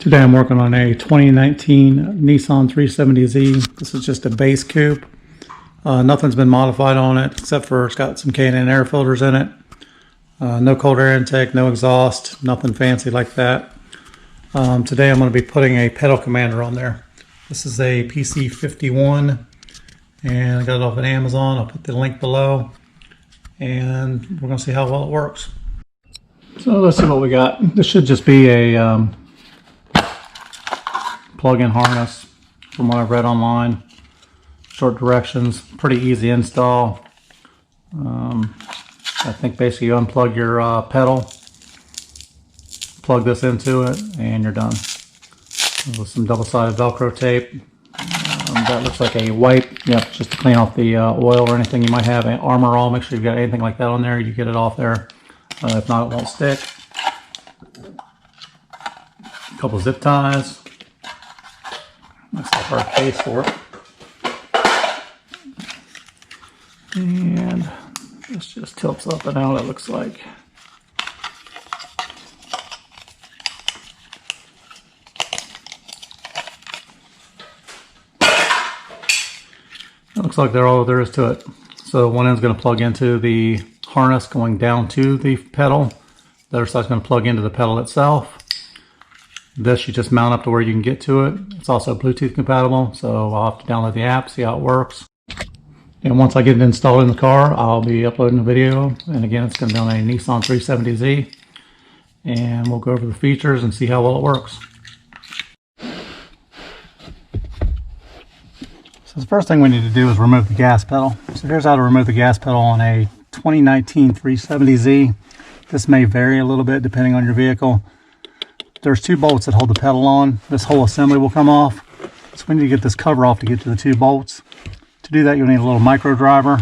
Today I'm working on a 2019 Nissan 370Z. This is just a base coupe. Nothing's been modified on it except for it's got some K&N air filters in it. No cold air intake, no exhaust, nothing fancy like that. Today I'm going to be putting a pedal commander on there. This is a PC51 and I got it off at Amazon. I'll put the link below and we're going to see how well it works. So let's see what we got. This should just be a plug-in harness from what I've read online. Short directions, pretty easy install. I think basically you unplug your pedal, plug this into it, and you're done. With some double-sided Velcro tape. That looks like a wipe, yep, just to clean off the oil or anything you might have. Armor all, make sure you've got anything like that on there, you get it off there. If not, it won't stick. A couple zip ties. Nice little hard case for it. And this just tilts up and out, it looks like. It looks like that's all there is to it. So one end's going to plug into the harness going down to the pedal. The other side's going to plug into the pedal itself. This you just mount up to where you can get to it. It's also Bluetooth compatible, so I'll have to download the app, see how it works. And once I get it installed in the car, I'll be uploading a video. And again, it's going to be on a Nissan 370Z. And we'll go over the features and see how well it works. So the first thing we need to do is remove the gas pedal. So here's how to remove the gas pedal on a 2019 370Z. This may vary a little bit depending on your vehicle. There's two bolts that hold the pedal on. This whole assembly will come off. So we need to get this cover off to get to the two bolts. To do that, you'll need a little micro driver.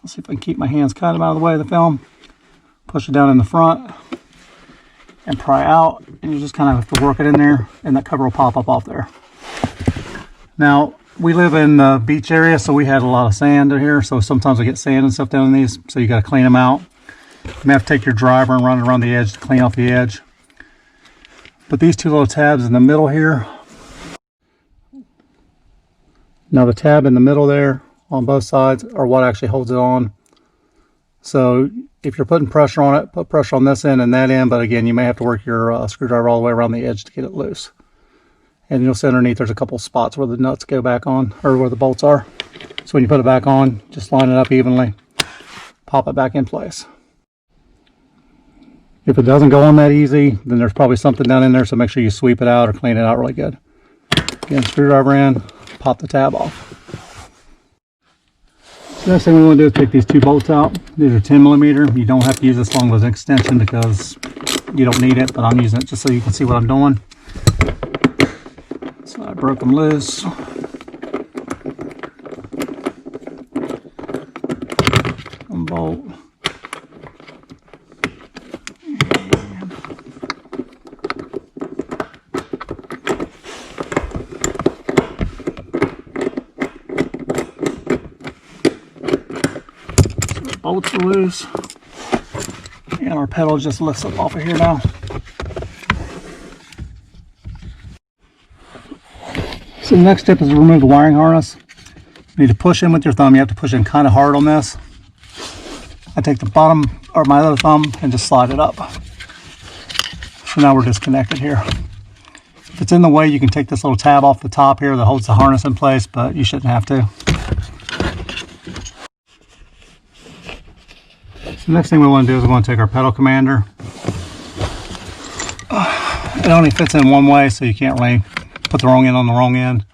Let's see if I can keep my hands kind of out of the way of the film. Push it down in the front and pry out. And you just kind of have to work it in there and that cover will pop up off there. Now, we live in the beach area, so we had a lot of sand in here. So sometimes I get sand and stuff down in these. So you got to clean them out. You may have to take your driver and run it around the edge to clean off the edge. But these two little tabs in the middle here. Now the tab in the middle there on both sides are what actually holds it on. So if you're putting pressure on it, put pressure on this end and that end. But again, you may have to work your screwdriver all the way around the edge to get it loose. And you'll see underneath there's a couple spots where the nuts go back on, or where the bolts are. So when you put it back on, just line it up evenly, pop it back in place. If it doesn't go on that easy, then there's probably something down in there, so make sure you sweep it out or clean it out really good. Again, screwdriver in, pop the tab off. The next thing we want to do is take these two bolts out. These are 10mm. You don't have to use this long as an extension because you don't need it, but I'm using it just so you can see what I'm doing. So I broke them loose. One bolt. Bolts are loose, and our pedal just lifts up off of here now. So the next step is to remove the wiring harness. You need to push in with your thumb. You have to push in kind of hard on this. I take the bottom or my other thumb and just slide it up. So now we're disconnected here. If it's in the way, you can take this little tab off the top here that holds the harness in place, but you shouldn't have to. So the next thing we want to do is we want to take our pedal commander. It only fits in one way, so you can't really put the wrong end on the wrong end.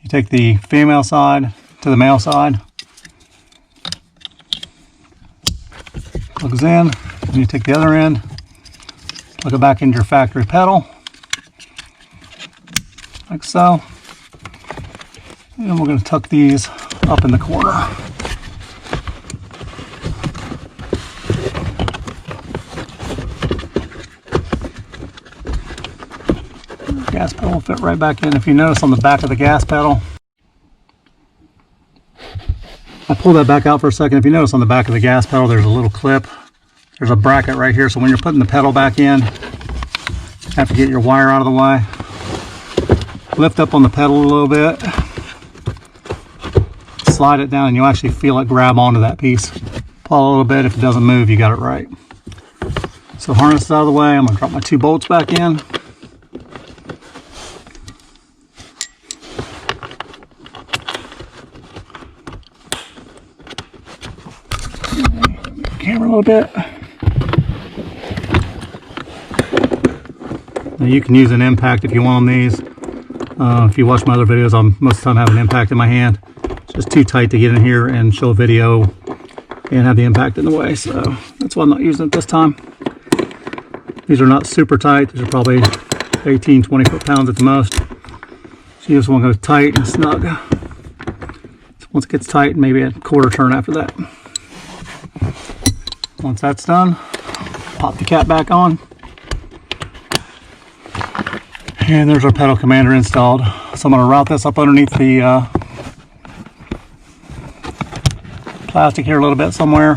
You take the female side to the male side. Plugs in, and you take the other end, plug it back into your factory pedal, like so. And we're going to tuck these up in the corner. Gas pedal will fit right back in. If you notice on the back of the gas pedal, I pulled that back out for a second. If you notice on the back of the gas pedal, there's a little clip. There's a bracket right here, so when you're putting the pedal back in, Have to get your wire out of the way. Lift up on the pedal a little bit. Slide it down and you'll actually feel it grab onto that piece. Pull a little bit. If it doesn't move, you got it right. So harness is out of the way. I'm going to drop my 2 bolts back in. Camera a little bit. Now you can use an impact if you want on these. If you watch my other videos, I'm most of the time have an impact in my hand. It's just too tight to get in here and show a video and have the impact in the way, so that's why I'm not using it this time. These are not super tight. These are probably 18, 20 foot-pounds at the most. So you just want to go tight and snug. So once it gets tight, maybe a quarter turn after that. Once that's done, pop the cap back on. And there's our pedal commander installed. So I'm going to route this up underneath the plastic here a little bit somewhere.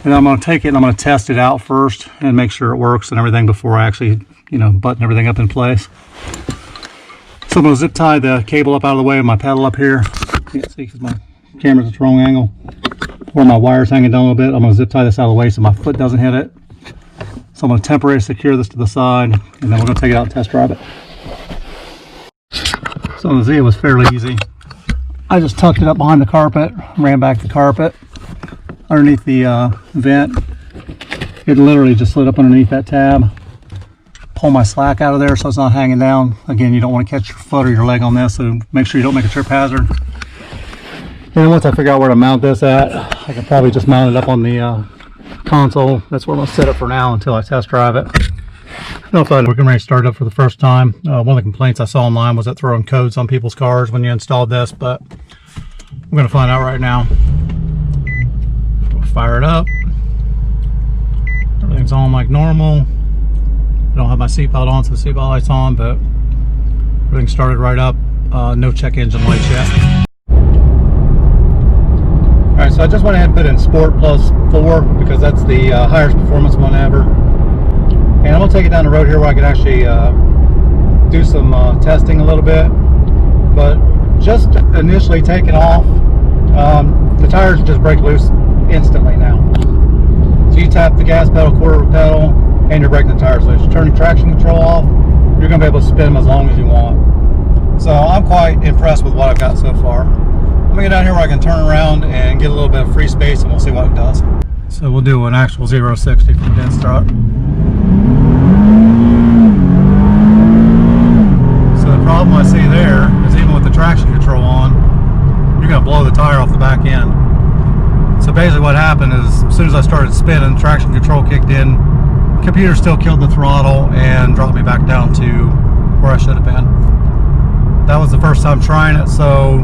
And I'm going to take it and I'm going to test it out first and make sure it works and everything before I actually, button everything up in place. So I'm going to zip tie the cable up out of the way of my pedal up here. Can't see because my camera's at the wrong angle. Where my wire's hanging down a little bit, I'm going to zip tie this out of the way so my foot doesn't hit it. So I'm going to temporarily secure this to the side, and then we're going to take it out and test drive it. So on the Z, it was fairly easy. I just tucked it up behind the carpet, ran back the carpet underneath the vent. It literally just slid up underneath that tab. Pull my slack out of there so it's not hanging down. Again, you don't want to catch your foot or your leg on this, so make sure you don't make a trip hazard. And once I figure out where to mount this at, I can probably just mount it up on the console. That's where I'm going to set it for now until I test drive it. We're getting ready to start it up for the first time. One of the complaints I saw online was that throwing codes on people's cars when you installed this, but we're going to find out right now. We'll fire it up. Everything's on like normal. I don't have my seatbelt on, so the seatbelt light's on, but everything started right up. No check engine lights yet. Alright, so I just went ahead and put in Sport Plus 4 because that's the highest performance one ever. And I'm going to take it down the road here where I can actually do some testing a little bit. But just initially take it off, the tires just break loose instantly now. So you tap the gas pedal, quarter pedal, and you're breaking the tires loose. You turn the traction control off, you're going to be able to spin them as long as you want. So I'm quite impressed with what I've got so far. I'm going to get down here where I can turn around and get a little bit of free space and we'll see what it does. So we'll do an actual 0-60 from dead start. So the problem I see there is even with the traction control on, you're going to blow the tire off the back end. So basically what happened is as soon as I started spinning, traction control kicked in, computer still killed the throttle and dropped me back down to where I should have been. That was the first time trying it, so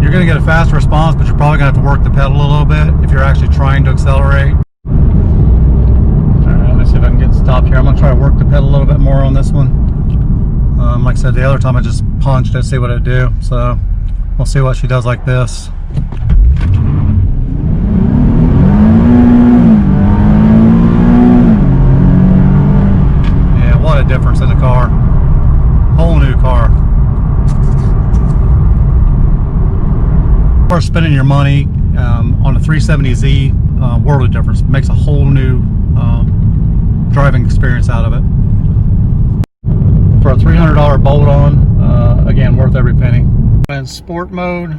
you're going to get a faster response, but you're probably going to have to work the pedal a little bit if you're actually trying to accelerate. Alright, let me see if I can get stopped here. I'm going to try to work the pedal a little bit more on this one. Like I said, the other time I just punched it, see what it'd do. So we'll see what she does like this. Yeah, what a difference in the car. Whole new car. Or spending your money on a 370Z, world of difference. It makes a whole new driving experience out of it. For a $300 bolt-on, again, worth every penny. In sport mode,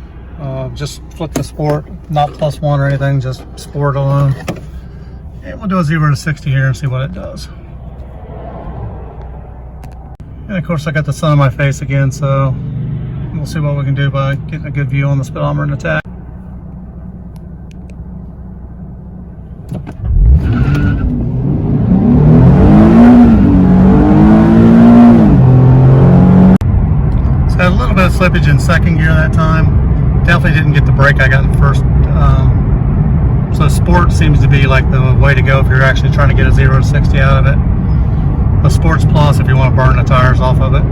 just flip the sport, not +1 or anything, just sport alone. And we'll do a 0-60 here and see what it does. And of course I got the sun on my face again, so we'll see what we can do by getting a good view on the speedometer and attack. So I had a little bit of slippage in second gear that time. Definitely didn't get the brake I got in first. So sport seems to be like the way to go if you're actually trying to get a 0-60 out of it. The Sports Plus if you want to burn the tires off of it.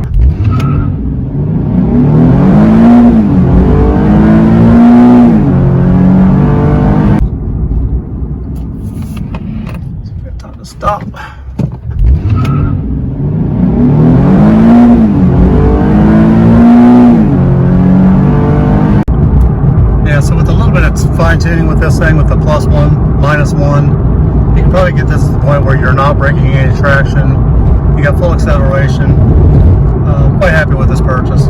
Time to stop. tuning with this thing with the +1, -1. You can probably get this to the point where you're not breaking any traction. You got full acceleration. Quite happy with this purchase.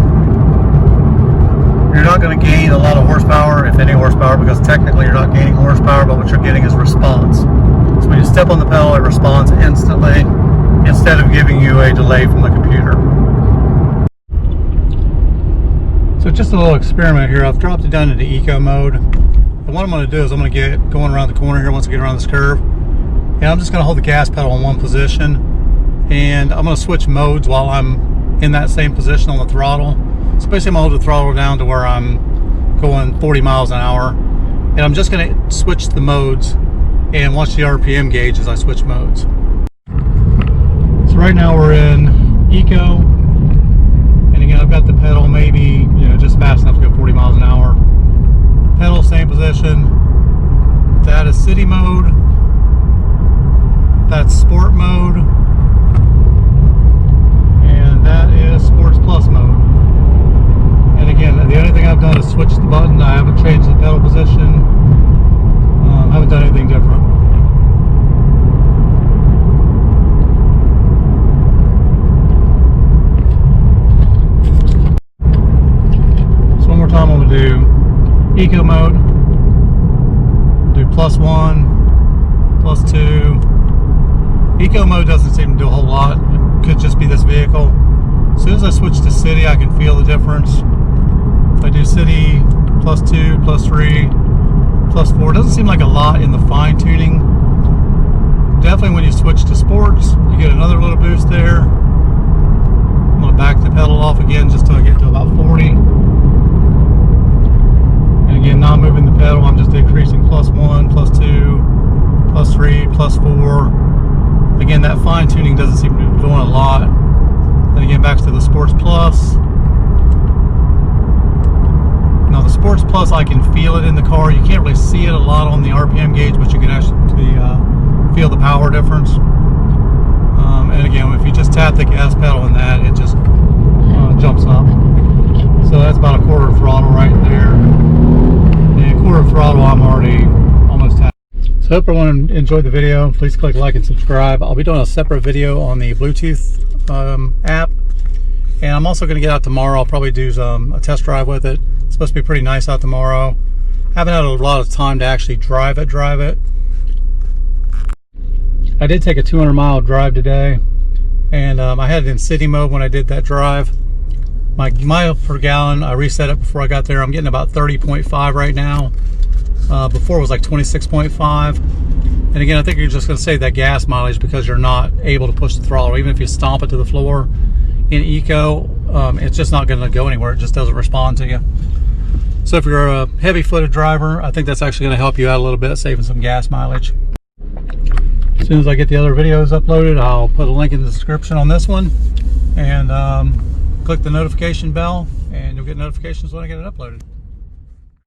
You're not going to gain a lot of horsepower, if any horsepower, because technically you're not gaining horsepower, but what you're getting is response. So when you step on the pedal, it responds instantly instead of giving you a delay from the computer. So just a little experiment here. I've dropped it down into eco mode. And what I'm going to do is I'm going to get going around the corner here once I get around this curve. And I'm just going to hold the gas pedal in one position. And I'm going to switch modes while I'm in that same position on the throttle. So basically I'm going to hold the throttle down to where I'm going 40 miles an hour. And I'm just going to switch the modes and watch the RPM gauge as I switch modes. So right now we're in eco. And again, I've got the pedal maybe, just fast enough to go 40 miles an hour. Pedal, same position. That is city mode. That's sport mode. And that is sports plus mode. And again, the only thing I've done is switch the button. I haven't changed the pedal position. I haven't done anything different. So one more time I'm going to do eco mode. Do +1, +2. Eco mode doesn't seem to do a whole lot. It could just be this vehicle. As soon as I switch to city, I can feel the difference. If I do city, +2, +3, +4, it doesn't seem like a lot in the fine tuning. Definitely when you switch to sports, you get another little boost there. I'm going to back the pedal off again just till I get to about 40. And again, not moving the pedal, I'm just increasing +1, +2, +3, +4. Again, that fine tuning doesn't seem to be doing a lot. And again, back to the Sports Plus. Now the Sports Plus, I can feel it in the car. You can't really see it a lot on the RPM gauge, but you can actually feel the power difference. And again, if you just tap the gas pedal in that, it just jumps up. So that's about a quarter throttle right there. And quarter throttle, I'm already almost tapped. So I hope everyone enjoyed the video. Please click like and subscribe. I'll be doing a separate video on the Bluetooth app, and I'm also going to get out tomorrow. I'll probably do a test drive with it. It's supposed to be pretty nice out tomorrow. Haven't had a lot of time to actually drive it. I did take a 200-mile drive today, and I had it in city mode when I did that drive. My mile per gallon, I reset it before I got there. I'm getting about 30.5 right now. Before it was like 26.5. And again, I think you're just going to save that gas mileage because you're not able to push the throttle. Even if you stomp it to the floor in eco, it's just not going to go anywhere. It just doesn't respond to you. So if you're a heavy-footed driver, I think that's actually going to help you out a little bit, saving some gas mileage. As soon as I get the other videos uploaded, I'll put a link in the description on this one. And click the notification bell, and you'll get notifications when I get it uploaded.